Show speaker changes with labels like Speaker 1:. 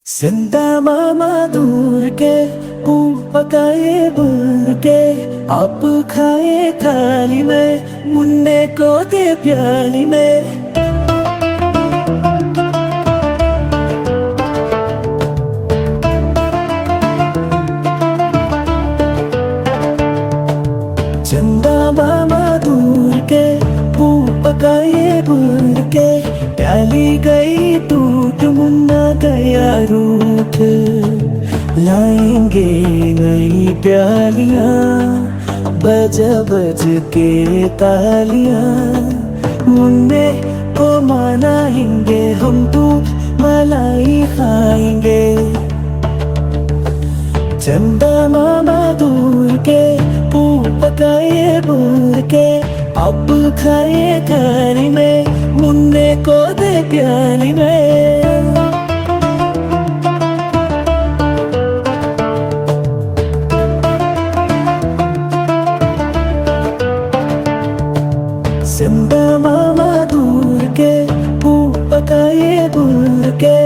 Speaker 1: जिंदा मामा दूर के पकाए बुर के आप खाए थाली में मुन्ने को दे प्याली में। चंदा मामा दूर के पकाए बुर के प्याली गई टूट मुन्ना गया रूठ। लाएंगे नई प्यालियां बज बज के तालियां मुन्ने को मनाएंगे हम दूध मलाई खाएंगे। चंदा मामा दूर के पकाए बुर के अब खाए थाली में मुन्ने को दे प्याली में। जिंदा मामा दूर के पकाए बुर के